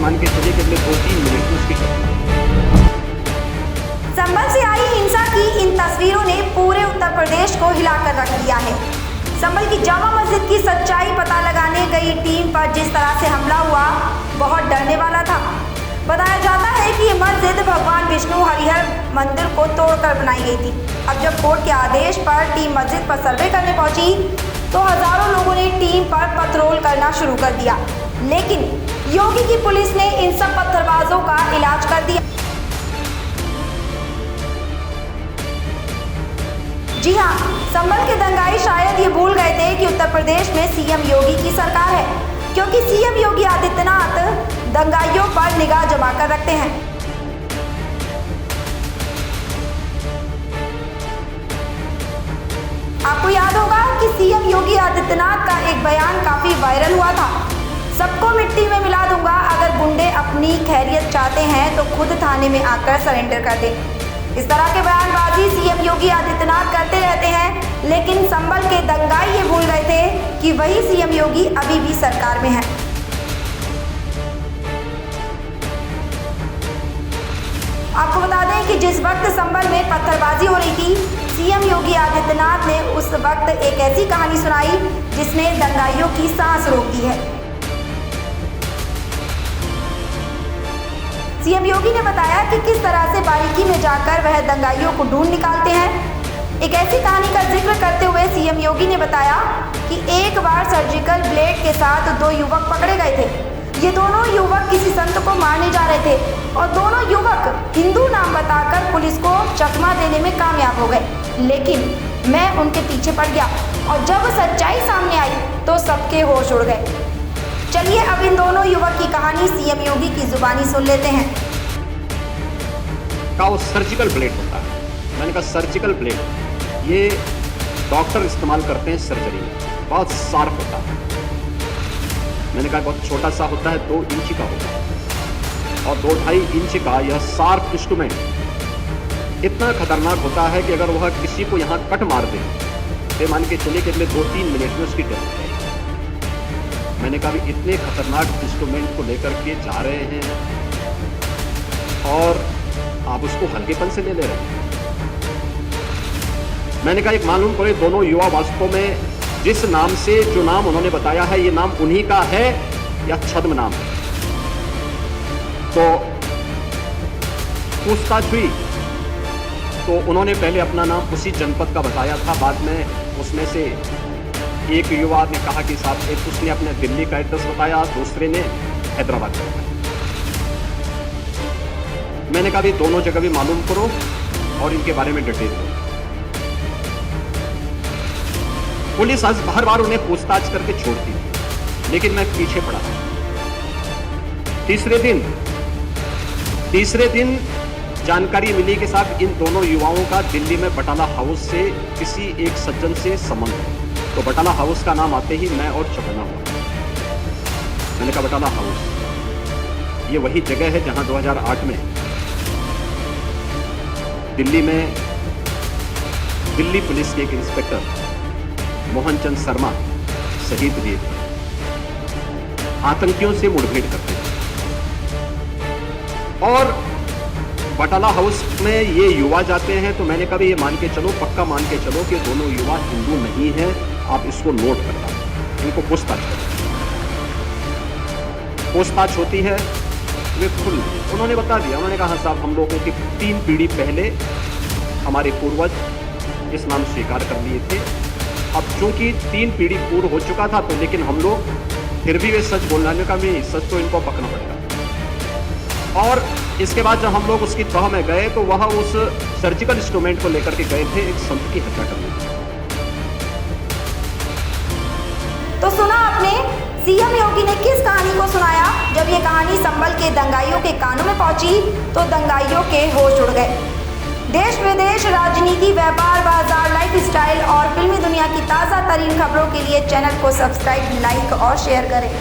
मान के चलिए कि अगले 2-3 मिनट में उसकी संभल से आई हिंसा की इन तस्वीरों ने पूरे उत्तर प्रदेश को हिलाकर रख दिया है। संभल की जामा मस्जिद की सच्चाई पता लगाने गई टीम पर जिस तरह से हमला हुआ बहुत डरने वाला था। बताया जाता है कि ये मस्जिद भगवान विष्णु हरिहर मंदिर को तोड़कर बनाई गई थी। अब जब कोर्ट के आदेश पर टीम मस्जिद पर सर्वे करने पहुंची तो हजारों लोगों ने टीम पर पथरोल करना शुरू कर दिया, लेकिन योगी की पुलिस ने इन सब पत्थरबाजों का इलाज कर दिया। जी हाँ, संभल के दंगाई शायद ये भूल गए थे कि उत्तर प्रदेश में सीएम योगी की सरकार है, क्योंकि सीएम योगी आदित्यनाथ दंगाइयों पर निगाह जमा कर रखते हैं। आपको याद होगा कि सीएम योगी आदित्यनाथ का एक बयान काफी वायरल हुआ था, सबको मिट्टी में मिला दूंगा, अगर गुंडे अपनी खैरियत चाहते हैं तो खुद थाने में आकर सरेंडर कर दें। इस तरह के बयानबाजी सीएम योगी आदित्यनाथ करते रहते हैं, लेकिन संभल के दंगाई ये भूल गए थे कि वही सीएम योगी अभी भी सरकार में है। आपको बता दें कि जिस वक्त संभल में पत्थरबाजी हो रही थी, सीएम योगी आदित्यनाथ ने उस वक्त एक ऐसी कहानी सुनाई जिसने दंगाइयों की सांस रोक दी है। सीएम योगी ने बताया कि किस तरह से बारीकी में जाकर वह दंगाइयों को ढूंढ निकालते हैं। एक ऐसी कहानी का जिक्र करते हुए सीएम योगी ने बताया कि एक बार सर्जिकल ब्लेड के साथ 2 युवक पकड़े गए थे। ये दोनों युवक किसी संत को मारने जा रहे थे और दोनों युवक हिंदू नाम बताकर पुलिस को चकमा देने में कामयाब हो गए, लेकिन मैं उनके पीछे पड़ गया और जब सच्चाई सामने आई तो सबके होश उड़ गए। चलिए अब इन दोनों युवक की कहानी सीएम योगी की जुबानी सुन लेते हैं। का वो सर्जिकल ब्लेड होता है, मैंने कहा सर्जिकल ब्लेड ये डॉक्टर इस्तेमाल करते हैं सर्जरी में, बहुत शार्प होता है। मैंने कहा बहुत छोटा सा होता है, 2 इंच का होता है और 2-2.5 इंच का यह शार्प इंस्ट्रूमेंट इतना खतरनाक होता है कि अगर वह किसी को यहाँ कट मार दे तो मान के चलिए कि अगले 2-3 मिनट में उसकी डेथ हो जाएगी। मैंने कहा भी इतने खतरनाक इंस्ट्रूमेंट को लेकर के जा रहे हैं और आप उसको हल्केपन से ले रहे हैं। मैंने कहा एक मालूम करे दोनों युवा वास्तव में जिस नाम से जो नाम उन्होंने बताया है ये नाम उन्हीं का है या छद्म नाम है। तो पूछताछ हुई तो उन्होंने पहले अपना नाम उसी जनपद का बताया था, बाद में उसमें से एक युवा ने कहा कि साहब एक उसने अपने दिल्ली का एड्रेस बताया, दूसरे ने हैदराबाद का बताया। मैंने कहा भी दोनों जगह भी मालूम करो और इनके बारे में डिटेल दो। पुलिस हर बार उन्हें पूछताछ करके छोड़ती थी, लेकिन मैं पीछे पड़ा। तीसरे दिन जानकारी मिली कि साहब इन दोनों युवाओं का दिल्ली में बटाला हाउस से किसी एक सज्जन से संबंध है। तो बटाला हाउस का नाम आते ही मैं और चौंका हुआ। मैंने कहा बटाला हाउस ये वही जगह है जहां 2008 में दिल्ली पुलिस के एक इंस्पेक्टर मोहन चंद शर्मा शहीद हुए थे, आतंकियों से मुठभेड़ करते थे। और बटाला हाउस में ये युवा जाते हैं तो मैंने कहा ये मान के चलो, पक्का मान के चलो कि दोनों युवा हिंदू नहीं हैं, आप इसको नोट करना, इनको पूछताछ करो। पूछताछ होती है वे खुल उन्होंने बता दिया। उन्होंने कहा साहब हम लोगों की 3 पीढ़ी पहले हमारे पूर्वज इस नाम स्वीकार कर लिए थे। अब चूंकि 3 पीढ़ी पूर्व हो चुका था तो लेकिन हम लोग फिर भी वे सच बोलने का भी सच तो इनको पकड़ना पड़ेगा। और इसके बाद जब हम लोग उसकी तह में गए तो वह उस सर्जिकल इंस्ट्रूमेंट को लेकर के गए थे एक संत की हत्या करने। तो सुना आपने सीएम योगी ने किस कहानी को सुनाया। जब ये कहानी संभल के दंगाइयों के कानों में पहुंची तो दंगाइयों के होश उड़ गए। देश विदेश, राजनीति, व्यापार, बाजार, लाइफस्टाइल और फिल्मी दुनिया की ताज़ा तरीन खबरों के लिए चैनल को सब्सक्राइब, लाइक और शेयर करें।